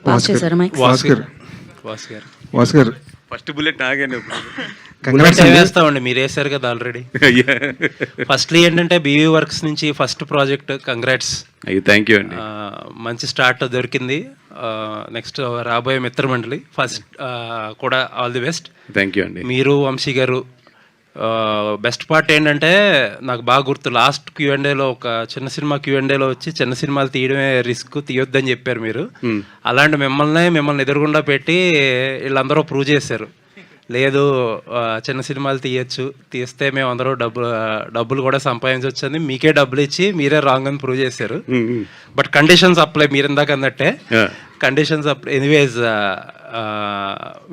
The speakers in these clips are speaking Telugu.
పాస్ చేశారా మైక్? వాస్కర్ ఫస్ట్ బుల్లెట్ నాగానే వేస్తామండి, మీరు వేసారు కదా ఆల్రెడీ. ఫస్ట్లీ ఏంటంటే బీవీ వర్క్స్ నుంచి first project, congrats. Thank you అండి. మంచి స్టార్ట్ దొరికింది. నెక్స్ట్ రాబోయే మిత్రమండలి ఫస్ట్ కూడా all the best. Thank you అండి. మీరు వంశీ గారు బెస్ట్ పార్ట్ ఏంటంటే నాకు బాగా గుర్తు, లాస్ట్ Q&Aలో ఒక చిన్న సినిమా Q&Aలో వచ్చి చిన్న సినిమాలు తీయడమే రిస్క్, తీయొద్దని చెప్పారు మీరు. అలాంటి మిమ్మల్ని ఎదురుగుండా పెట్టి వీళ్ళందరూ ప్రూవ్ చేశారు, లేదు చిన్న సినిమాలు తీస్తే మేము అందరూ డబ్బులు కూడా సంపాదించవచ్చు అని మీకే డబ్బులు ఇచ్చి మీరే రాంగ్ అని ప్రూవ్ చేశారు. బట్ కండిషన్స్ అప్లై, మీరు ఇందాక అన్నట్టే conditions apply. Anyways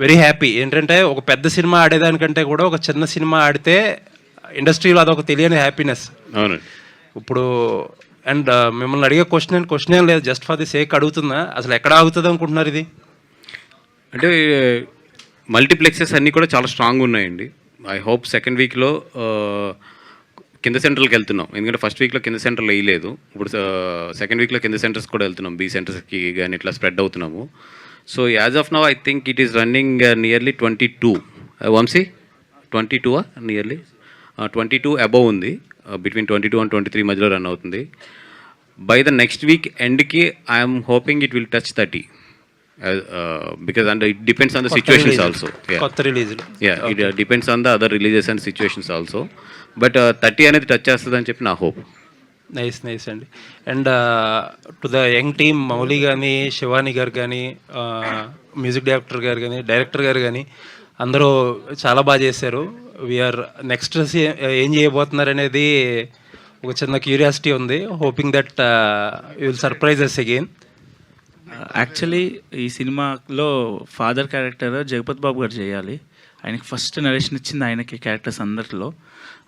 very happy. ఏంటంటే ఒక పెద్ద సినిమా ఆడేదానికంటే కూడా ఒక చిన్న సినిమా ఆడితే ఇండస్ట్రీలో అదొక తెలియని హ్యాపీనెస్. ఇప్పుడు అండ్ మిమ్మల్ని అడిగే క్వశ్చన్ ఏం లేదు, జస్ట్ ఫర్ ది సేక్ అడుగుతున్నా, అసలు ఎక్కడ ఆగుతుంది అనుకుంటున్నారు ఇది? అంటే మల్టీప్లెక్సెస్ అన్నీ కూడా చాలా స్ట్రాంగ్ ఉన్నాయండి. ఐ హోప్ సెకండ్ వీక్లో కింద సెంటర్కి వెళ్తున్నాం, ఎందుకంటే ఫస్ట్ వీక్లో కింద సెంటర్లో వేయలేదు. ఇప్పుడు సెకండ్ వీక్లో కింద సెంటర్స్ కూడా వెళ్తున్నాం, బీ సెంటర్స్కి కానీ ఇట్లా స్ప్రెడ్ అవుతున్నాము. So as of now I think it is running nearly 22. Vamshi 22 nearly 22 above ఉంది, బిట్వీన్ 22 and 23 మధ్యలో రన్ అవుతుంది. బై ద నెక్స్ట్ వీక్ ఎండ్కి I'm hoping it will touch 30. Because and it depends on the situations also. It depends on the other releases and situations also. But 30 అనేది టచ్ చేస్తుందని చెప్పి నా హోప్. నైస్ అండి. And to the young team, Mouli కానీ, శివాని గారు కానీ, మ్యూజిక్ డైరెక్టర్ గారు కానీ, డైరెక్టర్ గారు కానీ అందరూ చాలా బాగా చేశారు. వీఆర్ నెక్స్ట్ ఏం చేయబోతున్నారు అనేది ఒక చిన్న క్యూరియాసిటీ ఉంది. Hoping that you will surprise us again. Actually ఈ సినిమాలో ఫాదర్ క్యారెక్టర్ జగపతి బాబు గారు చేయాలి. ఆయనకి ఫస్ట్ నరేషన్ ఇచ్చింది ఆయనకి, క్యారెక్టర్స్ అందరిలో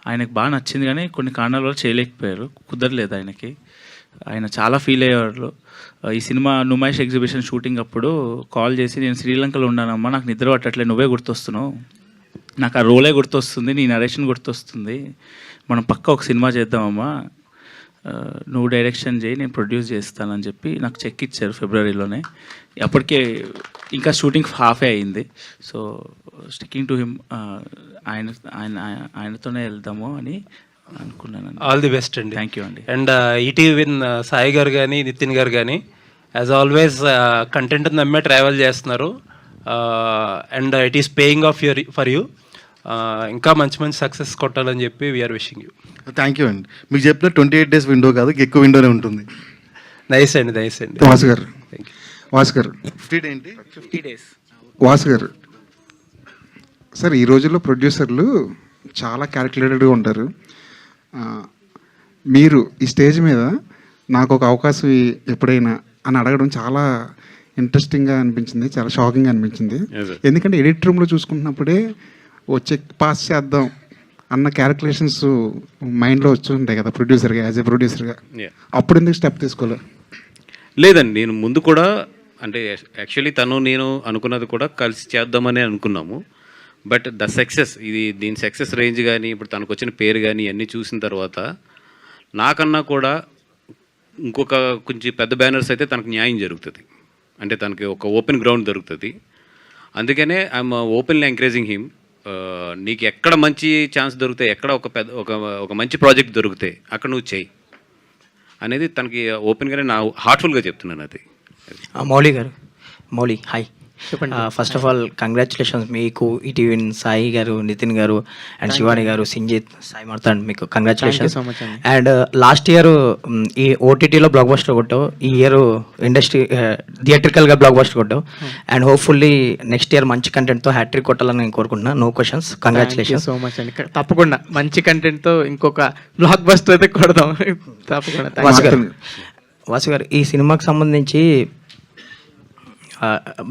ఆయనకు బాగా నచ్చింది, కానీ కొన్ని కారణాల వల్ల చేయలేకపోయారు, కుదరలేదు ఆయనకి. ఆయన చాలా ఫీల్ అయ్యేవాళ్ళు. ఈ సినిమా నుమాయిష్ ఎగ్జిబిషన్ షూటింగ్ అప్పుడు కాల్ చేసి, నేను శ్రీలంకలో ఉన్నానమ్మా, నాకు నిద్ర పట్టట్లేదు, నువ్వే గుర్తొస్తున్నావు, నాకు ఆ రోలే గుర్తొస్తుంది, నీ నరేషన్ గుర్తొస్తుంది, మనం పక్క ఒక సినిమా చేద్దామమ్మా, నువ్వు డైరెక్షన్ చేయి, నేను ప్రొడ్యూస్ చేస్తానని చెప్పి నాకు చెక్ ఇచ్చారు ఫిబ్రవరిలోనే. అప్పటికే ఇంకా షూటింగ్ హాఫే అయింది. సో స్టిక్కింగ్ టు హిమ్, ఆయనతోనే వెళ్దాము అని అనుకున్నాను. ఆల్ ది బెస్ట్ అండి. థ్యాంక్ యూ అండి. అండ్ ఈటీవీ విన్ సాయి గారు కానీ, నితిన్ గారు కానీ యాజ్ ఆల్వేస్ కంటెంట్ నమ్మే ట్రావెల్ చేస్తున్నారు. And it is paying off for you. ఇంకా మంచి సక్సెస్ కొట్టాలని చెప్పి we are wishing you. Thank you అండి. మీకు చెప్పిన 28 days విండో కాదు, ఎక్కువ విండోనే ఉంటుంది. నైస్ అండి. వాసు గారు 50 days. వాసు గారు సార్, ఈ రోజుల్లో ప్రొడ్యూసర్లు చాలా క్యాలిక్యులేటెడ్గా ఉంటారు. మీరు ఈ స్టేజ్ మీద నాకు ఒక అవకాశం ఎప్పుడైనా అని అడగడం చాలా ఇంట్రెస్టింగ్గా అనిపించింది, చాలా షాకింగ్గా అనిపించింది. ఎందుకంటే ఎడిట్ రూమ్లో చూసుకుంటున్నప్పుడే వచ్చే పాస్ చేద్దాం అన్న క్యాలిక్యులేషన్స్ మైండ్లో వచ్చి ఉంటాయి కదా ప్రొడ్యూసర్గా, యాజ్ ఏ ప్రొడ్యూసర్గా. అప్పుడు ఎందుకు స్టెప్ తీసుకోలేదు? లేదండి, నేను ముందు కూడా అంటే యాక్చువల్లీ నేను అనుకున్నది కూడా కలిసి చేద్దామని అనుకున్నాము. బట్ ద సక్సెస్, దీని సక్సెస్ రేంజ్ కానీ, ఇప్పుడు తనకు వచ్చిన పేరు కానీ అన్నీ చూసిన తర్వాత నాకన్నా కూడా ఇంకొక కొంచెం పెద్ద బ్యానర్స్ అయితే తనకు న్యాయం జరుగుతుంది, అంటే తనకి ఒక ఓపెన్ గ్రౌండ్ దొరుకుతుంది. అందుకనే ఐఎమ్ ఓపెన్లీ ఎంకరేజింగ్ హిమ్. నీకు ఎక్కడ మంచి ఛాన్స్ దొరికితే, ఎక్కడ ఒక మంచి ప్రాజెక్ట్ దొరికితే అక్కడ నువ్వు చెయ్యి అనేది తనకి ఓపెన్గానే నా హార్ట్ఫుల్గా చెప్తున్నాను. అది Mouli hi. First of all congratulations మీకు, ఈటీవీ సాయి గారు, నితిన్ గారు అండ్ శివాని గారు, సింజిత్, సాయి మార్తాండ్, మీకు కంగ్రాచులేషన్స్. అండ్ లాస్ట్ ఇయర్ ఈ ఓటీటీలో బ్లాక్ బస్టర్ కొట్టావు, ఈ ఇయర్ ఇండస్ట్రీ థియేట్రికల్గా బ్లాక్ బస్టర్ కొట్టావు. అండ్ హోప్ఫుల్లీ నెక్స్ట్ ఇయర్ మంచి కంటెంట్తో హ్యాట్రిక్ కొట్టాలని నేను కోరుకుంటున్నాను. No questions, congratulations. So much అండి. తప్పకుండా మంచి కంటెంట్తో ఇంకొక బ్లాక్ బస్టర్ అయితే కొడదాం తప్పకుండా. వాసు గారు, ఈ సినిమాకి సంబంధించి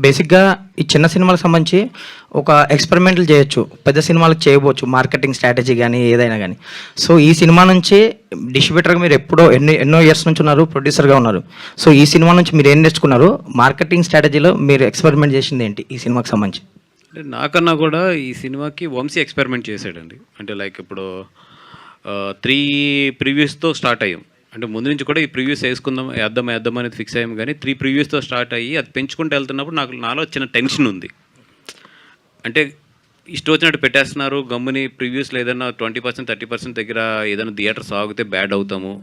బేసిక్గా ఈ చిన్న సినిమాలకు సంబంధించి ఒక ఎక్స్పెరిమెంట్లు చేయొచ్చు, పెద్ద సినిమాలకు చేయవచ్చు, మార్కెటింగ్ స్ట్రాటజీ కానీ ఏదైనా కానీ. సో ఈ సినిమా నుంచి డిస్ట్రిబ్యూటర్గా మీరు ఎన్నో ఇయర్స్ నుంచి ఉన్నారు, ప్రొడ్యూసర్గా ఉన్నారు. సో ఈ సినిమా నుంచి మీరు ఏం నేర్చుకున్నారు? మార్కెటింగ్ స్ట్రాటజీలో మీరు ఎక్స్పెరిమెంట్ చేసింది ఏంటి ఈ సినిమాకి సంబంధించి? అంటే నాకన్నా కూడా ఈ సినిమాకి వంశీ ఎక్స్పెరిమెంట్ చేశాడండి. అంటే లైక్ ఇప్పుడు 3 ప్రివ్యూస్తో స్టార్ట్ అయ్యాం. అంటే ముందు నుంచి కూడా ఈ ప్రివ్యూస్ వేద్దాం అనేది ఫిక్స్ అయ్యాము, కానీ 3 ప్రివ్యూస్తో స్టార్ట్ అయ్యి అది పెంచుకుంటూ వెళ్తున్నప్పుడు నాలో చిన్న టెన్షన్ ఉంది. అంటే ఇష్టం వచ్చినట్టు పెట్టేస్తున్నారు, గమ్ముని ప్రివ్యూస్లో ఏదైనా 20% 30% దగ్గర ఏదైనా థియేటర్స్ ఆగితే బ్యాడ్ అవుతాము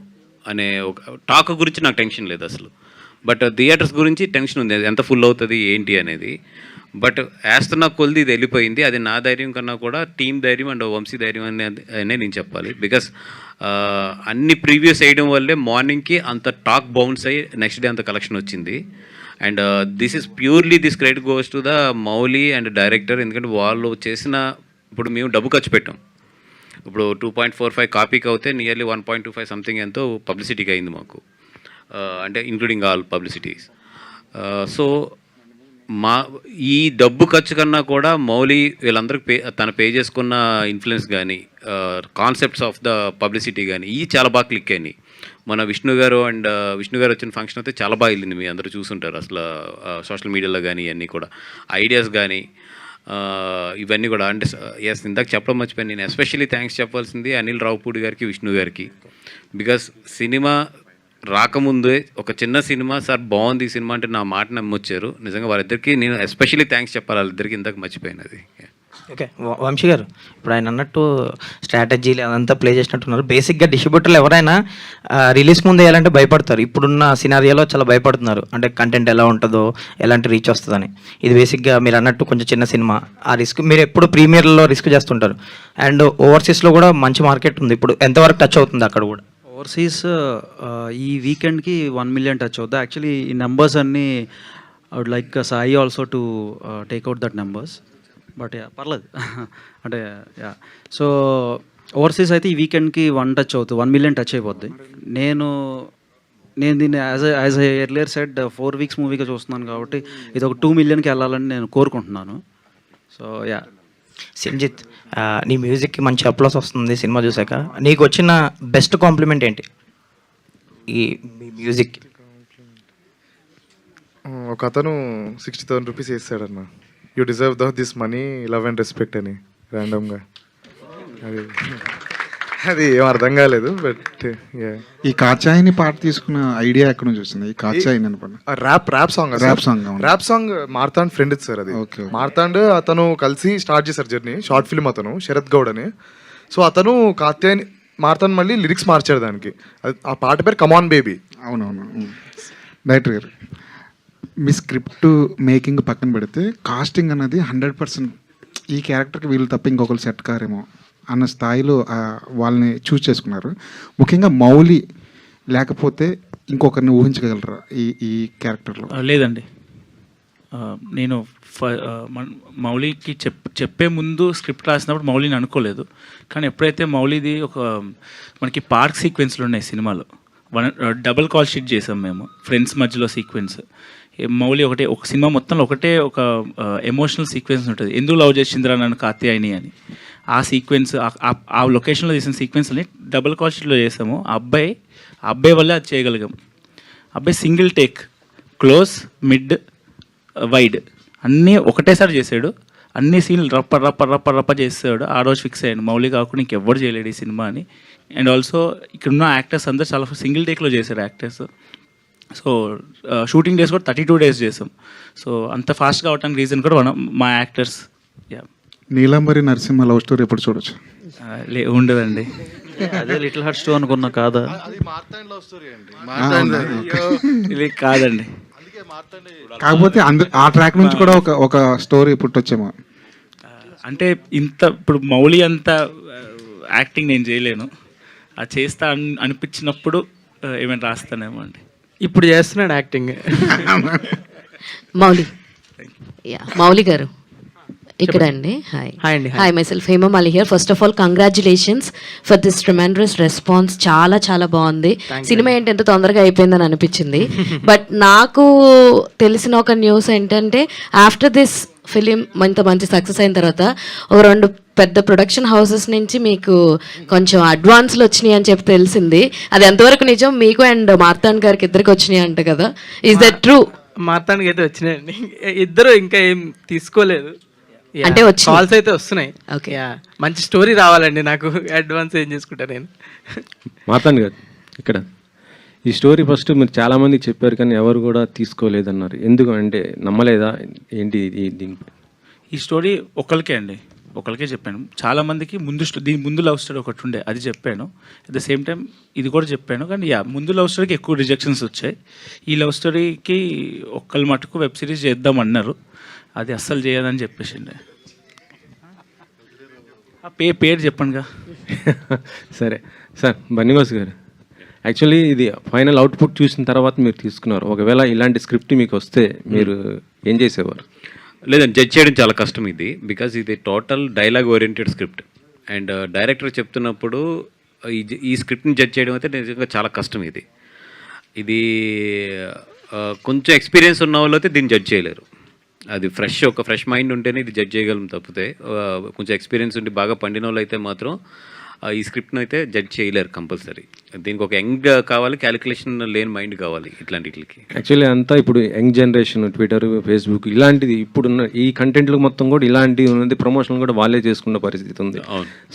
అనే ఒక టాక్ గురించి నాకు టెన్షన్ లేదు అసలు. బట్ థియేటర్స్ గురించి టెన్షన్ ఉంది, ఎంత ఫుల్ అవుతుంది ఏంటి అనేది. బట్ వేస్తున్న కొలిది ఇది వెళ్ళిపోయింది. అది నా ధైర్యం కన్నా కూడా టీమ్ ధైర్యం అండ్ వంశీ ధైర్యం అనే నేను చెప్పాలి. బికాస్ అన్ని ప్రీవియస్ వేయడం వల్లే మార్నింగ్కి అంత టాక్ బౌన్స్ అయ్యి నెక్స్ట్ డే అంత కలెక్షన్ వచ్చింది. And this is purely this credit goes to the Mouli and director. ఎందుకంటే వాళ్ళు చేసిన, ఇప్పుడు మేము డబ్బు ఖర్చు పెట్టాం, ఇప్పుడు 2.45 కాపీకి అవుతే నియర్లీ 1.25 సంథింగ్ ఎంతో పబ్లిసిటీకి అయింది మాకు, అంటే ఇంక్లూడింగ్ ఆల్ పబ్లిసిటీస్. సో ఈ డబ్బు ఖర్చు కన్నా కూడా మౌలి వీళ్ళందరికీ తను పే చేసుకున్న ఇన్ఫ్లుయెన్స్ కానీ, కాన్సెప్ట్స్ ఆఫ్ ద పబ్లిసిటీ కానీ ఇవి చాలా బాగా క్లిక్ అయినాయి. మన విష్ణు గారు వచ్చిన ఫంక్షన్ అయితే చాలా బాగా వెళ్ళింది, మీ అందరూ చూసుంటారు. అసలు సోషల్ మీడియాలో కానీ ఇవన్నీ కూడా ఐడియాస్ కానీ ఇవన్నీ కూడా. అంటే ఎస్, ఇందాక చెప్పడం మర్చిపోయాను, నేను ఎస్పెషల్లీ థ్యాంక్స్ చెప్పాల్సింది అనిల్ రావుపూడి గారికి, విష్ణు గారికి. బికాస్ సినిమా రాకముందే ఒక చిన్న సినిమా సార్ బాగుంది ఈ సినిమా అంటే నా మాట నమ్మొచ్చారు. నిజంగా వాళ్ళిద్దరికి నేను ఎస్పెషల్లీ థ్యాంక్స్ చెప్పాలి, వాళ్ళిద్దరికి ఇందాక మర్చిపోయినది. ఓకే, వంశీ గారు ఇప్పుడు ఆయన అన్నట్టు స్ట్రాటజీలు అదంతా ప్లే చేసినట్టున్నారు. బేసిక్గా డిస్ట్రిబ్యూటర్లు ఎవరైనా రిలీజ్ ముందు వేయాలంటే భయపడతారు. ఇప్పుడున్న సినారియాలో చాలా భయపడుతున్నారు, అంటే కంటెంట్ ఎలా ఉంటుందో, ఎలాంటి రీచ్ వస్తుందని. ఇది బేసిక్గా మీరు అన్నట్టు కొంచెం చిన్న సినిమా, ఆ రిస్క్ మీరు ఎప్పుడు ప్రీమియర్లో రిస్క్ చేస్తుంటారు. అండ్ ఓవర్సీస్లో కూడా మంచి మార్కెట్ ఉంది, ఇప్పుడు ఎంతవరకు టచ్ అవుతుంది అక్కడ కూడా? ఓవర్సీస్ ఈ వీకెండ్కి 1 మిలియన్ టచ్ అవుతుంది. యాక్చువల్లీ ఈ నెంబర్స్ అన్నీ I would like Sai also to take out that numbers. But పర్లేదు అంటే సో ఓవర్సీస్ అయితే ఈ వీకెండ్కి 1 మిలియన్ టచ్ అయిపోద్ది. నేను దీన్ని యాజ్ ఎర్లియర్ సెడ్ 4 వీక్స్ మూవీగా చూస్తున్నాను కాబట్టి ఇది ఒక 2 మిలియన్కి వెళ్ళాలని నేను కోరుకుంటున్నాను. సో సింజిత్, నీ మ్యూజిక్కి మంచి అప్లాస్ వస్తుంది సినిమా చూసాక. నీకు వచ్చిన బెస్ట్ కాంప్లిమెంట్ ఏంటి ఈ మ్యూజిక్? ఒక అతను 60,000 రూపీస్ వేస్తాడన్న, you deserve this money, love and respect అని ర్యాండమ్గా. అది ఏం అర్థం కాలేదు. బట్ ఈ కాచాయిని పాట తీసుకున్న ఐడియా ఎక్కడ నుంచి వచ్చింది? ఈ కాచాయిని అని పాట rap song Marthand friend sir. అది మార్తాండ్ అతను కలిసి స్టార్ట్ చేశారు జర్నీ, షార్ట్ ఫిల్మ్. అతను శరత్ గౌడ్ అని. సో అతను కాత్యాయని మార్తాండ్ మళ్ళీ లిరిక్స్ మార్చాడు దానికి. ఆ పాట పేరు కమాన్ బేబీ. అవునవును. డైరెక్టర్ గారు, మీ స్క్రిప్ట్ మేకింగ్ పక్కన పెడితే కాస్టింగ్ అన్నది 100% ఈ క్యారెక్టర్కి వీళ్ళు తప్ప ఇంకొకరు సెట్ కారేమో అన్న స్థాయిలో వాళ్ళని చూస్ చేసుకున్నారు. ముఖ్యంగా మౌలి లేకపోతే ఇంకొకరిని ఊహించగలరా ఈ క్యారెక్టర్లో? లేదండి, నేను మౌలికి చెప్పే ముందు స్క్రిప్ట్ రాసినప్పుడు మౌలిని అనుకోలేదు. కానీ ఎప్పుడైతే మౌలిది మనకి పార్క్ సీక్వెన్స్లు ఉన్నాయి సినిమాలో, డబుల్ కాల్ షీట్ చేసాం మేము, ఫ్రెండ్స్ మధ్యలో సీక్వెన్స్. మౌలి ఒక సినిమా మొత్తంలో ఒక ఎమోషనల్ సీక్వెన్స్ ఉంటుంది, ఎందుకు లవ్ చేసిందిరా నన్ను కాత్యాయని అని. ఆ సీక్వెన్స్, ఆ లొకేషన్లో చేసిన సీక్వెన్స్ని డబుల్ కాల్ షీట్లో చేసాము. ఆ అబ్బాయి వల్లే అది చేయగలిగాం. అబ్బాయి single take, close, mid, wide అన్నీ ఒకటేసారి చేసాడు. అన్ని సీన్లు రప్ప చేసాడు. ఆ రోజు ఫిక్స్ అయ్యాడు, మౌలి కాకుండా ఇంకెవ్వరు చేయలేడు ఈ సినిమా అని. అండ్ ఆల్సో ఇక్కడున్న యాక్టర్స్ అందరూ చాలా సింగిల్ టేక్లో చేశారు యాక్టర్స్. సో షూటింగ్ డేస్ కూడా 32 డేస్ చేసాం. సో అంత ఫాస్ట్గా అవడానికి రీజన్ కూడా మా actors. Neelambari Narasimha love story ఎప్పుడు చూడొచ్చు? ఉండదండి, అదే లిటిల్ హార్ట్స్ 2 అనుకున్నా. కాదా? ఇది కాదండి. కాకపోతే ఆ ట్రాక్ నుంచి కూడా ఒక స్టోరీ పుట్టొచ్చేమో. అంటే ఇప్పుడు మౌలి అంత యాక్టింగ్ నేను చేయలేను, అది చేస్తా అనిపించినప్పుడు ఏమైనా రాస్తానేమో అండి. ఇప్పుడు చేస్తున్నాడు యాక్టింగ్. మౌలి గారు ఇక్కడ అండి. హాయ్ అండి. Hi, my self Hema Mali here. First of all congratulations for this ట్రెమెండరస్ response. చాలా చాలా బాగుంది. సినిమా ఏంటి ఎంత తొందరగా అయిపోయిందని అనిపించింది. బట్ నాకు తెలిసిన ఒక న్యూస్ ఏంటంటే ఆఫ్టర్ దిస్ ఫిలిం ఇంత మంచి సక్సెస్ అయిన తర్వాత ఒక 2 పెద్ద ప్రొడక్షన్ హౌసెస్ నుంచి మీకు కొంచెం అడ్వాన్స్లు వచ్చినాయి అని చెప్పి తెలిసింది. అది ఎంతవరకు నిజం? మీకు అండ్ మార్తాండ్ గారికి ఇద్దరికి వచ్చినాయి అంట కదా, ఈజ్ దట్ ట్రూ? మార్తాండ్కి అయితే వచ్చినాయండి, ఇద్దరు ఇంకా ఏం తీసుకోలేదు. అంటే కాల్స్ అయితే వస్తున్నాయి. ఓకే, మంచి స్టోరీ రావాలండి, నాకు అడ్వాన్స్ ఏం చేసుకుంటా నేను. మార్తాండ్ గారు ఇక్కడ ఈ స్టోరీ ఫస్ట్ మీరు చాలామందికి చెప్పారు కానీ ఎవరు కూడా తీసుకోలేదన్నారు. ఎందుకు అంటే నమ్మలేదా ఏంటి దీనిపై? ఈ స్టోరీ ఒకరికే చెప్పాను. చాలామందికి దీని ముందు లవ్ స్టోరీ ఒకటి ఉండే, అది చెప్పాను. అట్ ద సేమ్ టైం ఇది కూడా చెప్పాను. కానీ ముందు లవ్ స్టోరీకి ఎక్కువ రిజెక్షన్స్ వచ్చాయి. ఈ లవ్ స్టోరీకి ఒక్కళ్ళు మటుకు వెబ్ సిరీస్ చేద్దామన్నారు, అది అస్సలు చేయదని చెప్పేసిండే. పేరు చెప్పండిగా. సరే సార్, బన్నీవాస్ గారు, యాక్చువల్లీ ఇది ఫైనల్ అవుట్పుట్ చూసిన తర్వాత మీరు తీసుకున్నారు. ఒకవేళ ఇలాంటి స్క్రిప్ట్ మీకు వస్తే మీరు ఏం చేసేవారు? లేదండి, జడ్జ్ చేయడం చాలా కష్టం ఇది. బికాజ్ ఇది total dialogue oriented script. And director చెప్తున్నప్పుడు ఈ స్క్రిప్ట్ని జడ్జ్ చేయడం అయితే నిజంగా చాలా కష్టం. ఇది కొంచెం ఎక్స్పీరియన్స్ ఉన్న వాళ్ళు అయితే దీన్ని జడ్జ్ చేయలేరు. అది ఒక ఫ్రెష్ మైండ్ ఉంటేనే ఇది జడ్జ్ చేయగలం. తప్పితే కొంచెం ఎక్స్పీరియన్స్ ఉండి బాగా పండిన వాళ్ళు అయితే మాత్రం ఈ స్క్రిప్ట్ను అయితే జడ్జ్ చేయలేరు కంపల్సరీ. దీనికి ఒక యంగ్ కావాలి, క్యాలిక్యులేషన్ లేని మైండ్ కావాలి ఇట్లాంటికి. యాక్చువల్లీ అంతా ఇప్పుడు యంగ్ జనరేషన్, ట్విట్టర్, ఫేస్బుక్ ఇలాంటిది ఇప్పుడున్న ఈ కంటెంట్లు మొత్తం కూడా ఇలాంటివి ఉన్నది. ప్రమోషన్ కూడా వాళ్ళే చేసుకున్న పరిస్థితి ఉంది.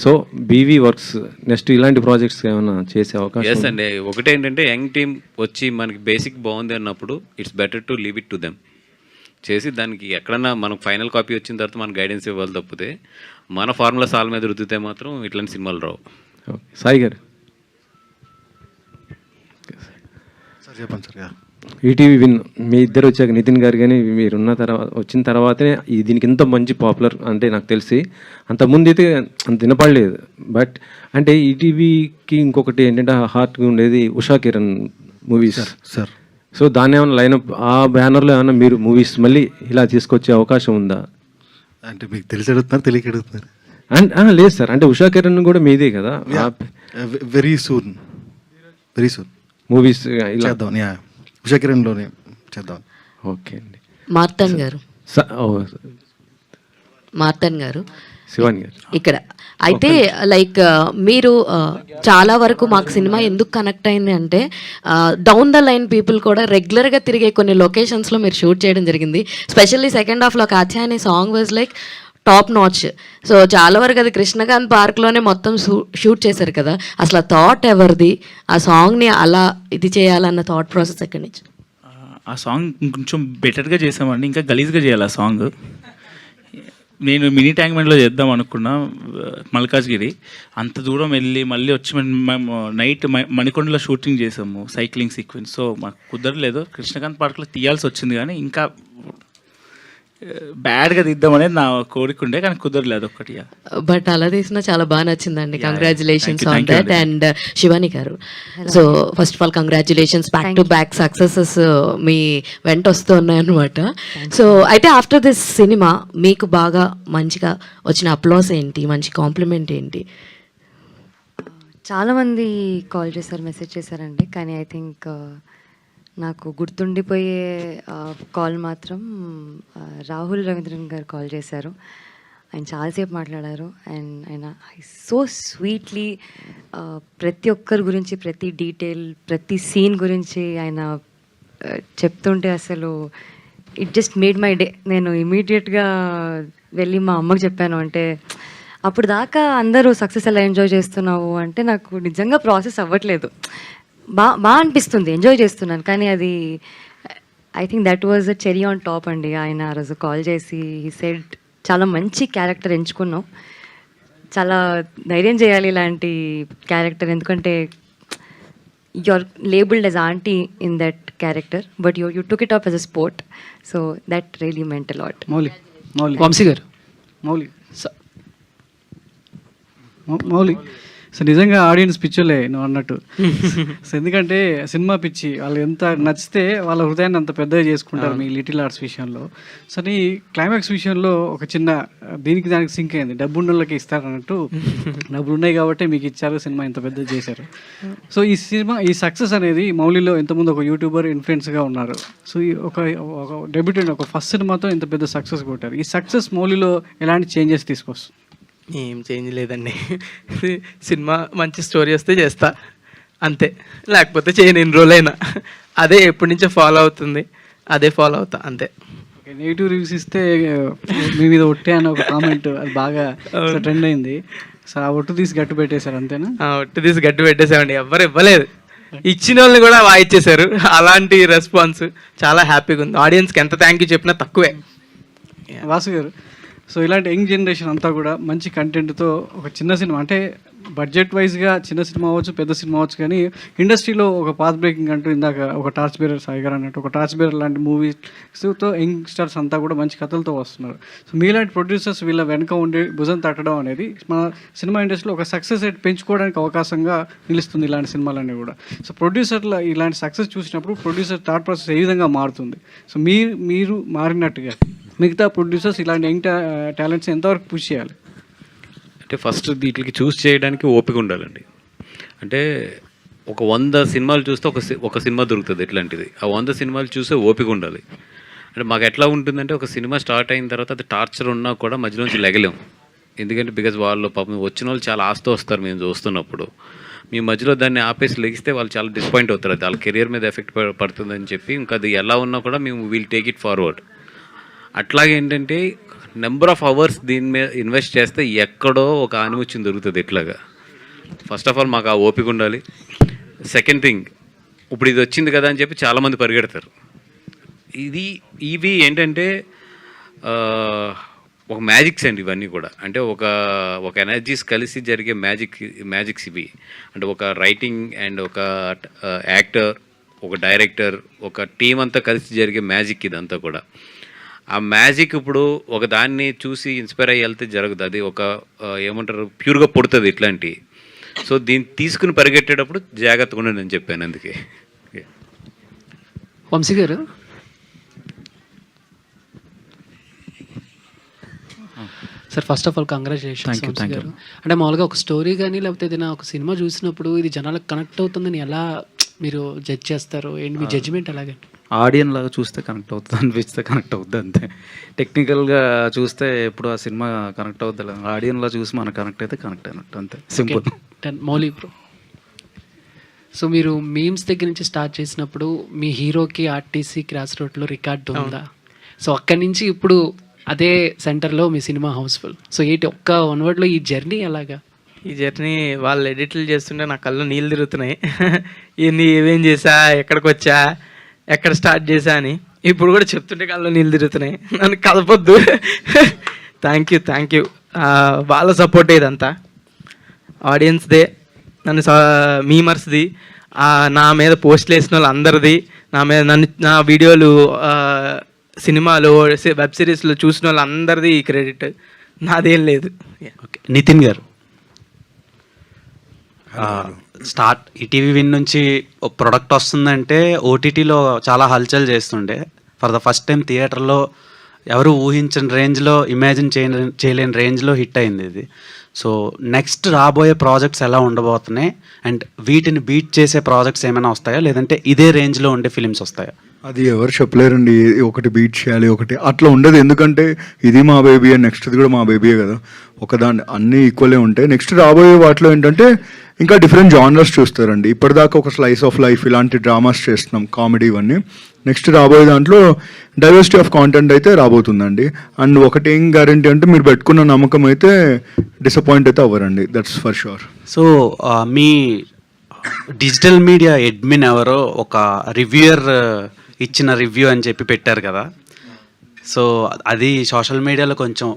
సో బీవీ వర్క్స్ నెక్స్ట్ ఇలాంటి ప్రాజెక్ట్స్ ఏమైనా చేసే అవకాశం? ఎస్ అండి. ఒకటేంటంటే యంగ్ టీమ్ వచ్చి మనకి బేసిక్ బాగుంది అన్నప్పుడు it's better to leave it to them. చేసి దానికి ఎక్కడన్నా మనకు ఫైనల్ కాపీ వచ్చిన తర్వాత మనం గైడెన్స్ ఇవ్వాలి. తప్పితే మన ఫార్ములా సాల్ మీద రుద్దితే మాత్రం ఇట్లాంటి సినిమాలు రావు. సాయి గారు చెప్పండి సార్. ఈటీవీ విన్ మీ ఇద్దరు వచ్చాక నితిన్ గారు కానీ మీరు వచ్చిన తర్వాతనే దీనికి ఇంత మంచి పాపులర్ అంటే నాకు తెలిసి అంతకుముందు అయితే అంత వినపడలేదు. బట్ అంటే ఈటీవీకి ఇంకొకటి ఏంటంటే హార్ట్గా ఉండేది Usha Kiran movies sir. So దాన్ని ఏమైనా లైనప్ ఆ బ్యానర్లో ఏమైనా మీరు మూవీస్ మళ్ళీ ఇలా తీసుకొచ్చే అవకాశం ఉందా? అంటే మీకు తెలిసి అడుగుతున్నారు, తెలియక అడుగుతున్నారు? లేదు సార్, అంటే ఉషా కిరణ్ కూడా మీదే కదా. వెరీ సూన్ మూవీస్ ఇలా చేద్దాం. ఉషా కిరణ్లోనే చేద్దాం. ఓకే అండి. మార్తన్ గారు శివాని గారు ఇక్కడ అయితే లైక్ మీరు చాలా వరకు మాకు సినిమా ఎందుకు కనెక్ట్ అయింది అంటే డౌన్ ద లైన్ పీపుల్ కూడా రెగ్యులర్గా తిరిగే కొన్ని లొకేషన్స్లో మీరు షూట్ చేయడం జరిగింది. స్పెషల్లీ సెకండ్ హాఫ్లో Katyayani song was like top notch. So చాలా వరకు అది కృష్ణకాంత్ పార్క్లోనే మొత్తం షూట్ చేశారు కదా. అసలు ఆ థాట్ ఎవరిది? ఆ సాంగ్ని అలా ఇది చేయాలన్న థాట్ ప్రాసెస్ ఎక్కడి నుంచి? ఆ సాంగ్ కొంచెం బెటర్గా చేసామండి, ఇంకా గలీజ్గా చేయాలి ఆ సాంగ్. నేను మినీ ట్యాంక్మెంట్లో చేద్దాం అనుకున్నా, మల్కాజ్గిరి అంత దూరం వెళ్ళి మళ్ళీ వచ్చి మేము నైట్ మణికొండలో షూటింగ్ చేసాము, సైక్లింగ్ సీక్వెన్స్. సో మాకు కుదరలేదు, కృష్ణకాంత్ పార్క్లో తీయాల్సి వచ్చింది. కానీ ఇంకా బ్యాడ్గా తీద్దామనేది నా కోరిక ఉండే, కానీ కుదరలేదు ఒక్కటి. బట్ అలా తీసినా చాలా బాగా నచ్చిందండి. Congratulations on that. And Shivani గారు, so first of all congratulations, back to back successes మీ వెంట వస్తూ ఉన్నాయన్నమాట. సో అయితే ఆఫ్టర్ దిస్ సినిమా మీకు బాగా మంచిగా వచ్చిన అప్లాస్ ఏంటి, మంచి కాంప్లిమెంట్ ఏంటి? చాలామంది కాల్ చేశారు, మెసేజ్ చేశారండి. కానీ ఐ థింక్ నాకు గుర్తుండిపోయే కాల్ మాత్రం రాహుల్ రవీంద్రన్ గారు కాల్ చేశారు. ఆయన చాలాసేపు మాట్లాడారు. అండ్ ఆయన సో స్వీట్లీ ప్రతి ఒక్కరి గురించి, ప్రతి డీటెయిల్, ప్రతి సీన్ గురించి ఆయన చెప్తుంటే అసలు it just made my day. నేను ఇమీడియట్గా వెళ్ళి మా అమ్మకి చెప్పాను. అంటే అప్పుడు దాకా అందరూ సక్సెస్ ఎలా ఎంజాయ్ చేస్తున్నావు అంటే నాకు నిజంగా ప్రాసెస్ అవ్వట్లేదు. బాగా అనిపిస్తుంది, ఎంజాయ్ చేస్తున్నాను. కానీ అది I think that was a cherry on top అండి. ఆయన ఆ రోజు కాల్ చేసి హీ సెడ్ చాలా మంచి క్యారెక్టర్ ఎంచుకున్నావు, చాలా ధైర్యం చేయాలి ఇలాంటి క్యారెక్టర్, ఎందుకంటే you're labeled as auntie in that character, but you took it up as a sport, so that really meant a lot. Mouli Vamsi గారు, మౌలి సో నిజంగా ఆడియన్స్ పిచ్చోలే నువ్వు అన్నట్టు. సో ఎందుకంటే సినిమా పిచ్చి, వాళ్ళు ఎంత నచ్చితే వాళ్ళ హృదయాన్ని అంత పెద్దగా చేసుకుంటారు మీ లిటిల్ ఆర్ట్స్ విషయంలో. సో నీ క్లైమాక్స్ విషయంలో ఒక చిన్న దానికి సింక్ అయింది, డబ్బు ఉన్నోళ్ళకి ఇస్తారు అన్నట్టు. డబ్బులు ఉన్నాయి కాబట్టి మీకు ఇచ్చారు, సినిమా ఇంత పెద్దగా చేశారు. సో ఈ సినిమా ఈ సక్సెస్ అనేది మౌలిలో ఇంతకుముందు ఒక యూట్యూబర్ ఇన్ఫ్లుయెన్స్గా ఉన్నారు. సో ఈ ఒక డెబ్యూటెంట్ ఒక ఫస్ట్ సినిమాతో ఇంత పెద్ద సక్సెస్ కొట్టారు. ఈ సక్సెస్ మౌలిలో ఎలాంటి చేంజెస్ తీసుకొస్తుంది? ఏం చేంజ్ లేదండి. సినిమా మంచి స్టోరీ వస్తే చేస్తా అంతే, లేకపోతే చేయను. ఎన్ని రోజులైనా అదే ఎప్పటి నుంచో ఫాలో అవుతుంది, అదే ఫాలో అవుతా అంతే. నెగిటివ్ రివ్యూస్ ఇస్తే మీ మీద ఒట్టే అని ఒక కామెంట్ అది బాగా ట్రెండ్ అయింది. సో ఆ ఒట్టు తీసి గట్టు పెట్టేశారు అంతేనా? ఒట్టు తీసి గట్టు పెట్టేసామండి, ఎవ్వరు ఇవ్వలేదు. ఇచ్చిన వాళ్ళని కూడా వాయిచ్చేశారు. అలాంటి రెస్పాన్స్ చాలా హ్యాపీగా ఉంది. ఆడియన్స్కి ఎంత థ్యాంక్ యూ చెప్పినా తక్కువే. వాసు గారు, సో ఇలాంటి యంగ్ జనరేషన్ అంతా కూడా మంచి కంటెంట్తో ఒక చిన్న సినిమా, అంటే బడ్జెట్ వైజ్గా చిన్న సినిమా అవ్వచ్చు, పెద్ద సినిమా అవ్వచ్చు, కానీ ఇండస్ట్రీలో ఒక పాత్ బ్రేకింగ్ అంటూ ఇందాక ఒక టార్చ్ బేరర్ సాయి గారు అన్నట్టు ఒక టార్చ్ బేరర్ లాంటి మూవీస్తో యంగ్ స్టార్స్ అంతా కూడా మంచి కథలతో వస్తున్నారు. సో మీలాంటి ప్రొడ్యూసర్స్ వీళ్ళ వెనక ఉండి భుజం తట్టడం అనేది మన సినిమా ఇండస్ట్రీలో ఒక సక్సెస్ రేట్ పెంచుకోవడానికి అవకాశంగా నిలుస్తుంది ఇలాంటి సినిమాలన్నీ కూడా. సో ప్రొడ్యూసర్ల ఇలాంటి సక్సెస్ చూసినప్పుడు ప్రొడ్యూసర్ థాట్ ప్రాసెస్ ఏ విధంగా మారుతుంది? సో మీరు మారినట్టుగా మిగతా ప్రొడ్యూసర్స్ ఇలాంటి యంగ్ టాలెంట్స్ ఎంతవరకు పుష్ చేయాలి? అంటే ఫస్ట్ వీటికి చూస్ చేయడానికి ఓపిక ఉండాలండి. అంటే ఒక 100 సినిమాలు చూస్తే ఒక సినిమా దొరుకుతుంది ఇట్లాంటిది. ఆ 100 సినిమాలు చూసే ఓపిక ఉండాలి. అంటే మాకు ఎట్లా ఉంటుందంటే ఒక సినిమా స్టార్ట్ అయిన తర్వాత అది టార్చర్ ఉన్నా కూడా మధ్యలోంచి లెగలేం. ఎందుకంటే బికాజ్ వాళ్ళు పాపం వచ్చిన వాళ్ళు చాలా ఆస్తి వస్తారు మేము చూస్తున్నప్పుడు. మీ మధ్యలో దాన్ని ఆపేసి లెగిస్తే వాళ్ళు చాలా డిసప్పాయింట్ అవుతారు. అది వాళ్ళ కెరియర్ మీద ఎఫెక్ట్ పడుతుందని చెప్పి ఇంకా అది ఎలా ఉన్నా కూడా మేము విల్ టేక్ ఇట్ ఫార్వర్డ్. అట్లాగే ఏంటంటే నెంబర్ ఆఫ్ అవర్స్ దీని మీద ఇన్వెస్ట్ చేస్తే ఎక్కడో ఒక ఆనిముత్యం దొరుకుతుంది ఇట్లాగా. ఫస్ట్ ఆఫ్ ఆల్ మాకు ఆ ఓపిక ఉండాలి. సెకండ్ థింగ్, ఇప్పుడు ఇది వచ్చింది కదా అని చెప్పి చాలామంది పరిగెడతారు. ఇవి ఏంటంటే ఒక మ్యాజిక్స్ అండి ఇవన్నీ కూడా. అంటే ఒక ఎనర్జీస్ కలిసి జరిగే మ్యాజిక్స్ ఇవి. అంటే ఒక రైటింగ్ అండ్ ఒక యాక్టర్, ఒక డైరెక్టర్, ఒక టీం అంతా కలిసి జరిగే మ్యాజిక్ ఇదంతా కూడా. ఆ మ్యాజిక్ ఇప్పుడు ఒక దాన్ని చూసి ఇన్స్పైర్ అయ్యి వెళ్తే జరగదు. అది ఒక ఏమంటారు ప్యూర్గా పుడుతుంది ఇట్లాంటి. సో దీన్ని తీసుకుని పరిగెట్టేటప్పుడు జాగ్రత్తగా ఉండండి అని చెప్పాను. అందుకే వంశీ గారు, sir first of all congratulations గారు. అంటే మామూలుగా ఒక స్టోరీ కానీ లేకపోతే ఏదైనా ఒక సినిమా చూసినప్పుడు ఇది జనాలకు కనెక్ట్ అవుతుందని ఎలా మీరు జడ్జ్ చేస్తారు? ఏంటి మీ జడ్జిమెంట్ అలాగే? ఆడియన్ లాగా చూస్తే కనెక్ట్ అవుతుంది, అనిపిస్తే కనెక్ట్ అవుద్ది అంతే. టెక్నికల్గా చూస్తే ఎప్పుడు ఆ సినిమా కనెక్ట్ అవుద్ది. ఆడియన్లా చూసి మనకు కనెక్ట్ అయితే కనెక్ట్ అయినట్టు అంతే, సింపుల్. మౌలి బ్రో, సో మీరు మీమ్స్ దగ్గర నుంచి స్టార్ట్ చేసినప్పుడు మీ హీరోకి ఆర్టీసీ క్రాస్ రోడ్లో రికార్డు ఉందా? సో అక్కడి నుంచి ఇప్పుడు అదే సెంటర్లో మీ సినిమా హౌస్ఫుల్. సో ఒక్క 1 వర్డ్లో ఈ జర్నీ ఎలాగా? ఈ జర్నీ వాళ్ళు ఎడిట్లు చేస్తుంటే నా కళ్ళు నీళ్ళు తిరుగుతున్నాయి. ఏమేం చేసా, ఎక్కడికి వచ్చా, ఎక్కడ స్టార్ట్ చేశా అని ఇప్పుడు కూడా చెప్తుంటే కళ్ళు నీళ్ళు తిరుగుతున్నాయి. నన్ను కలపొద్దు. Thank you. వాళ్ళ సపోర్ట్ ఇదంతా, ఆడియన్స్దే, నన్ను మీమర్స్ది, నా మీద పోస్టులు వేసిన వాళ్ళు అందరిది, నా వీడియోలు సినిమాలు వెబ్ సిరీస్లో చూసిన వాళ్ళు అందరిది ఈ క్రెడిట్, నాదేం లేదు. ఓకే, నితిన్ గారు, ఈటీవీ విన్ నుంచి ఒక ప్రొడక్ట్ వస్తుందంటే ఓటీటీలో చాలా హల్చల్ చేస్తుండే. ఫర్ ద ఫస్ట్ టైం థియేటర్లో ఎవరు ఊహించని రేంజ్లో, ఇమాజిన్ చేయలేని రేంజ్లో హిట్ అయింది ఇది. సో నెక్స్ట్ రాబోయే ప్రాజెక్ట్స్ ఎలా ఉండబోతున్నాయి, అండ్ వీటిని బీట్ చేసే ప్రాజెక్ట్స్ ఏమైనా వస్తాయా, లేదంటే ఇదే రేంజ్లో ఉండే ఫిలిమ్స్ వస్తాయా? అది ఎవరు చెప్పలేరండి. ఒకటి బీట్ చేయాలి, ఒకటి అట్లా ఉండదు. ఎందుకంటే ఇది మా బేబీ అని నెక్స్ట్ది కూడా మా బేబీయే కదా. ఒకదాన్ని అన్నీ ఈక్వలే ఉంటాయి. నెక్స్ట్ రాబోయే వాటిలో ఏంటంటే ఇంకా డిఫరెంట్ జానర్స్ చూస్తారండి. ఇప్పటిదాకా ఒక స్లైస్ ఆఫ్ లైఫ్ ఇలాంటి డ్రామాస్ చేస్తున్నాం, కామెడీ ఇవన్నీ. నెక్స్ట్ రాబోయే దాంట్లో డైవర్సిటీ ఆఫ్ కాంటెంట్ అయితే రాబోతుందండి. అండ్ ఒకటి ఏం గ్యారంటీ అంటే మీరు పెట్టుకున్న నమ్మకం అయితే డిసప్పాయింట్ అయితే అవ్వరండి, దట్స్ ఫర్ షూర్. సో మీ డిజిటల్ మీడియా అడ్మిన్ ఎవరో ఒక రివ్యూయర్ ఇచ్చిన రివ్యూ అని చెప్పి పెట్టారు కదా. సో అది సోషల్ మీడియాలో కొంచెం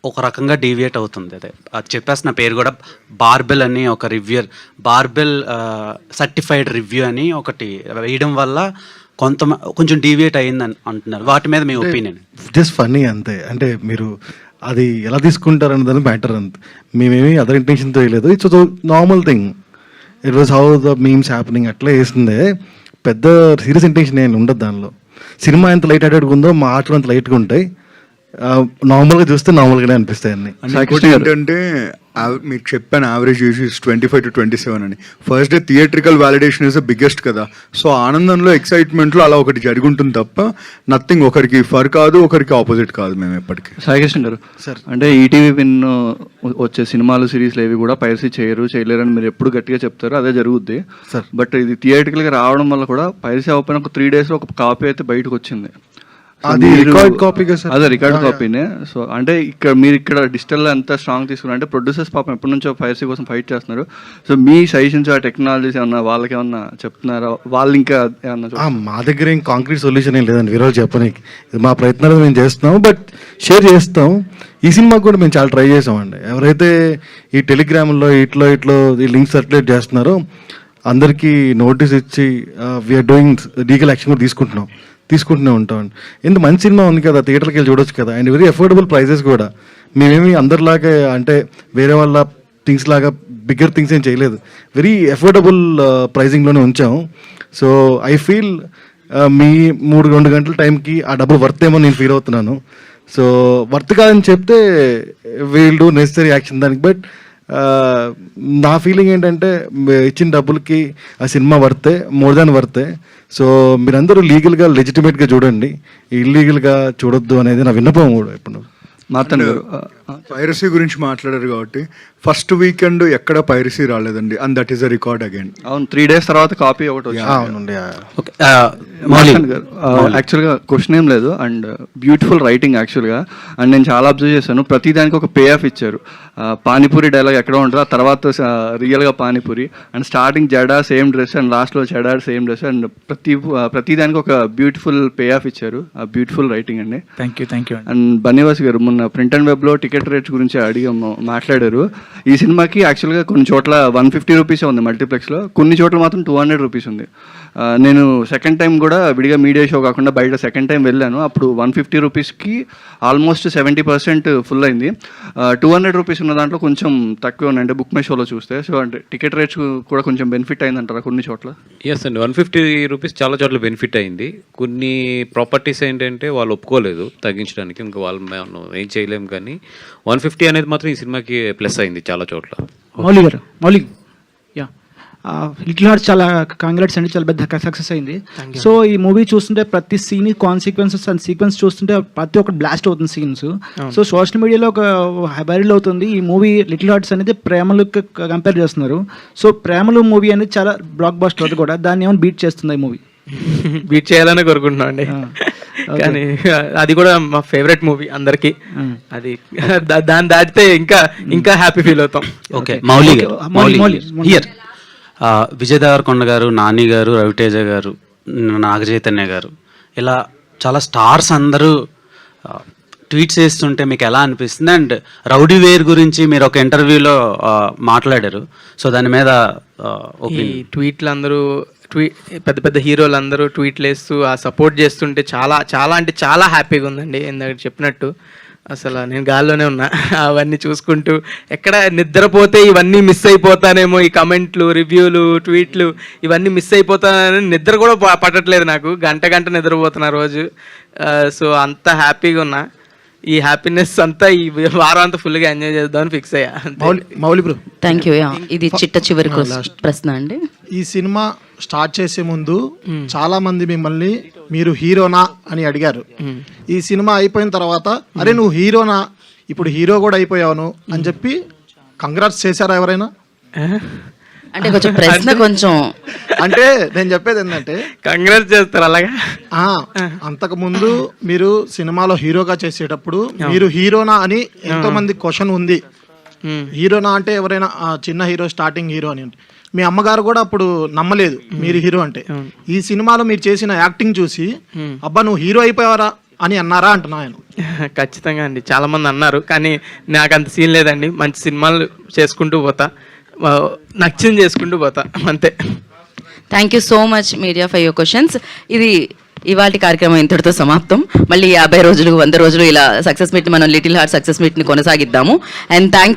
ఒక రకంగా డీవియేట్ అవుతుంది. అదే అది చెప్పేసిన పేరు కూడా బార్బెల్ అని ఒక రివ్యూయర్, బార్బెల్ సర్టిఫైడ్ రివ్యూ అని ఒకటి వేయడం వల్ల కొంచెం డీవియేట్ అయ్యింది అంటున్నారు. వాటి మీద మీ ఒపీనియన్? జస్ట్ ఫన్నీ అంతే. అంటే మీరు అది ఎలా తీసుకుంటారు అన్నది మ్యాటర్ అంతే. మేమేమి అదర్ ఇంటెన్షన్తో వేయలేదు. It's normal thing. It was how the memes happening అట్లా వేసిందే. పెద్ద సీరియస్ ఇంటెన్షన్ ఏమి ఉండదు దానిలో. సినిమా ఎంత లైట్ హార్టెడ్గా ఉందో మా ఆటలు అంత లైట్గా ఉంటాయి. నార్మల్గా చూస్తే నార్మల్గానే అనిపిస్తాయి అన్ని. ఏంటంటే మీకు చెప్పాను యావరేజ్ ఏజ్ 25 to 27 అని. First day theatrical validation is the biggest కదా. సో ఆనందంలో, ఎక్సైట్మెంట్లో అలా ఒకటి జరిగి ఉంటుంది తప్ప నథింగ్ ఒకరికి ఫర్ కాదు, ఒకరికి ఆపోజిట్ కాదు. మేము ఎప్పటికీ సాయికృష్ణ గారు, అంటే ఈటీవీ విన్ వచ్చే సినిమాలు, సిరీస్లు ఏవి కూడా పైరసీ చేయలేరు అని మీరు ఎప్పుడు గట్టిగా చెప్తారు, అదే జరుగుద్ది సార్. బట్ ఇది థియేట్రికల్గా రావడం వల్ల కూడా పైరసీ అవ్వకపోయినా ఒక 3 daysలో ఒక కాపీ అయితే బయటకు వచ్చింది. అది రికార్డ్ కాపీగా సార్. అదే రికార్డ్ కాపీనే. సో అంటే మీరు ఇక్కడ డిజిటల్లో ఎంత స్ట్రాంగ్ తీసుకున్నారు అంటే ప్రొడ్యూసర్స్ పాపం ఎప్పటి నుంచో పైరసీ కోసం ఫైట్ చేస్తున్నారు. సో మీ సజెషన్స్ ఆ టెక్నాలజీస్ ఏమన్నా వాళ్ళకి ఏమన్నా చెప్తున్నారా? వాళ్ళు ఇంకా ఏమన్నా? మా దగ్గర ఏం కాంక్రీట్ సొల్యూషన్ ఏం లేదండి విరోజు చెప్పడానికి. ఇది మా ప్రయత్నాలు మేము చేస్తున్నాము, బట్ షేర్ చేస్తాం. ఈ సినిమాకి కూడా మేము చాలా ట్రై చేసామండి. ఎవరైతే ఈ టెలిగ్రామ్లో ఇట్లో ఈ లింక్ సర్క్యులేట్ చేస్తున్నారో అందరికీ నోటీస్ ఇచ్చి వీఆర్ డూయింగ్ లీగల్ యాక్షన్ కూడా తీసుకుంటూనే ఉంటామండి. ఇంత మంచి సినిమా ఉంది కదా, థియేటర్కి వెళ్ళి చూడొచ్చు కదా, అండ్ వెరీ అఫోర్డబుల్ ప్రైజెస్ కూడా. మేమేమి అందరిలాగా అంటే వేరే వాళ్ళ థింగ్స్ లాగా బిగ్గర్ థింగ్స్ ఏం చేయలేదు, వెరీ అఫోర్డబుల్ ప్రైజింగ్లోనే ఉంచాము. సో ఐ ఫీల్ మీ 3-2 గంటల టైంకి ఆ డబ్బులు వర్త్ ఏమో నేను ఫీల్ అవుతున్నాను. సో వర్త్ కాదని చెప్తే వీల్ డూ నెసరీ యాక్షన్ దానికి. బట్ నా ఫీలింగ్ ఏంటంటే ఇచ్చిన డబ్బులకి ఆ సినిమా వర్తే, మోర్ దాన్ వర్తే. సో మీరందరూ లీగల్గా లెజిటిమేట్గా చూడండి, ఇల్లీగల్గా చూడొద్దు అనేది నా విన్నపం కూడా. ఇప్పుడు మార్తాండ్ గారు పైరసీ గురించి మాట్లాడారు కాబట్టి ఫస్ట్ వీకెండ్ ఎక్కడ పైరసీ రాలేదండి, and that is a record again. అవును, 3 days తర్వాత కాపీ ఒకటి వచ్చింది. అవునండి. మార్తాండ్ గారు యాక్చువల్గా క్వశ్చన్ ఏం లేదు, అండ్ బ్యూటిఫుల్ రైటింగ్ యాక్చువల్గా. అండ్ నేను చాలా అబ్జర్వ్ చేశాను, ప్రతి దానికి ఒక పే ఆఫ్ ఇచ్చారు. పానీపూరి డైలాగ్ ఎక్కడ ఉంటుందో ఆ తర్వాత రియల్గా పానీపూరి, అండ్ స్టార్టింగ్ జడా సేమ్ డ్రెస్ అండ్ లాస్ట్లో జడా సేమ్ డ్రెస్, అండ్ ప్రతి దానికి ఒక బ్యూటిఫుల్ పే ఆఫ్ ఇచ్చారు. ఆ బ్యూటిఫుల్ రైటింగ్ అండి. Thank you. అండ్ బన్నీవాస్ గారు మొన్న ప్రింట్ అండ్ వెబ్లో టికెట్ రేట్స్ గురించి మాట్లాడారు. ఈ సినిమాకి యాక్చువల్గా కొన్ని చోట్ల 150 రూపీసే ఉంది మల్టీప్లెక్స్లో, కొన్ని చోట్ల మాత్రం 200 రూపీస్ ఉంది. నేను సెకండ్ టైం కూడా విడిగా మీడియా షో కాకుండా బయట సెకండ్ టైం వెళ్ళాను, అప్పుడు 150 రూపీస్కి ఆల్మోస్ట్ 70% ఫుల్ అయింది. 200 రూపీస్ ఉన్న దాంట్లో కొంచెం తక్కువ ఉన్నాయంటే బుక్ మై షోలో చూస్తే. సో అంటే టికెట్ రేట్స్ కూడా కొంచెం బెనిఫిట్ అయిందంటారా కొన్ని చోట్ల? ఎస్ అండి, 150 రూపీస్ చాలా చోట్ల బెనిఫిట్ అయింది. కొన్ని ప్రాపర్టీస్ ఏంటంటే వాళ్ళు ఒప్పుకోలేదు తగ్గించడానికి, ఇంకా వాళ్ళు మనం ఏం చేయలేము. కానీ 150 అనేది మాత్రం ఈ సినిమాకి ప్లస్ అయింది చాలా చోట్ల. మౌలిక్ యా, లిటిల్ హార్ట్స్ చాలా కాంగ్రాట్స్ అండి, చాలా పెద్ద సక్సెస్ అయింది. సో ఈ మూవీ చూస్తుంటే ప్రతి సీన్ కాన్సిక్వెన్సెస్ అండ్ సీక్వెన్స్ చూస్తుంటే ప్రతి ఒక్కటి బ్లాస్ట్ అవుతుంది సీన్స్. సో సోషల్ మీడియాలో ఒక వైరల్ అవుతుంది ఈ మూవీ లిటిల్ హార్ట్స్ అనేది ప్రేమలు కంపేర్ చేస్తున్నారు. సో ప్రేమలు మూవీ అనేది చాలా బ్లాక్ బస్టర్, అది కూడా దాన్ని ఏమైనా బీట్ చేస్తుంది ఈ మూవీ? బీట్ చేయాలని కోరుకుంటున్నాం అండి, కానీ అది కూడా మా ఫేవరెట్ మూవీ అందరికి. అది దాన్ని దాటితే ఇంకా హ్యాపీ ఫీల్ అవుతాం. ఓకే, హియర్ విజయ్ దేవరకొండ గారు, నాని గారు, రవితేజ గారు, నాగ చైతన్య గారు, ఇలా చాలా స్టార్స్ అందరూ ట్వీట్స్ చేస్తుంటే మీకు ఎలా అనిపిస్తుంది? అండ్ రౌడీ వేర్ గురించి మీరు ఒక ఇంటర్వ్యూలో మాట్లాడారు, సో దాని మీద ఈ ట్వీట్లు అందరూ పెద్ద పెద్ద హీరోలు అందరూ ట్వీట్లు వేస్తూ ఆ సపోర్ట్ చేస్తుంటే చాలా అంటే చాలా హ్యాపీగా ఉందండి. ఇందాక చెప్పినట్టు అసలు నేను గాల్లోనే ఉన్నా అవన్నీ చూసుకుంటూ. ఎక్కడ నిద్రపోతే ఇవన్నీ మిస్ అయిపోతానేమో, ఈ కమెంట్లు, రివ్యూలు, ట్వీట్లు ఇవన్నీ మిస్ అయిపోతానని నిద్ర కూడా పట్టట్లేదు నాకు. గంట నిద్రపోతున్నా రోజు. సో అంత హ్యాపీగా ఉన్నా. ఈ హ్యాపీనెస్ అంతా ఈ వారం అంతా ఫుల్గా ఎంజాయ్ చేద్దామని ఫిక్స్ అయ్యా. Mouli bro, thank you. ఇది చివరి ప్రశ్న అండి. ఈ సినిమా స్టార్ట్ చేసే ముందు చాలా మంది మిమ్మల్ని మీరు హీరోనా అని అడిగారు. ఈ సినిమా అయిపోయిన తర్వాత అరే నువ్వు హీరోనా, ఇప్పుడు హీరో కూడా అయిపోయావును అని చెప్పి కంగ్రాట్స్ చేశారా ఎవరైనా? అంటే కొంచెం ప్రశ్న కొంచెం అంటే నేను చెప్పేది ఏంటంటే కంగ్రాట్స్ చేస్తారు అలాగా. అంతకు ముందు మీరు సినిమాలో హీరోగా చేసేటప్పుడు మీరు హీరోనా అని ఎంతో మంది క్వశ్చన్ ఉంది. హీరోనా అంటే ఎవరైనా చిన్న హీరో, స్టార్టింగ్ హీరో అని. మీ అమ్మగారు కూడా అప్పుడు నమ్మలేదు మీరు హీరో అంటే. ఈ సినిమాలో మీరు చేసిన యాక్టింగ్ చూసి అబ్బా నువ్వు హీరో అయిపోయావరా అని అన్నారా అంటున్నా ఆయన. ఖచ్చితంగా అండి, చాలా మంది అన్నారు. కానీ నాకు అంత సీన్ లేదండి. మంచి సినిమాలు చేసుకుంటూ పోతా, నచ్చింది చేసుకుంటూ పోతా, అంతే. Thank you so much media for your questions. ఇది ఇవాళ కార్యక్రమం ఇంతటితో సమాప్తం. మళ్ళీ 50 రోజులు 100 రోజులు ఇలా సక్సెస్ మీట్, మనం లిటిల్ హార్ట్ సక్సెస్ మీట్ని కొనసాగిద్దాము. And thank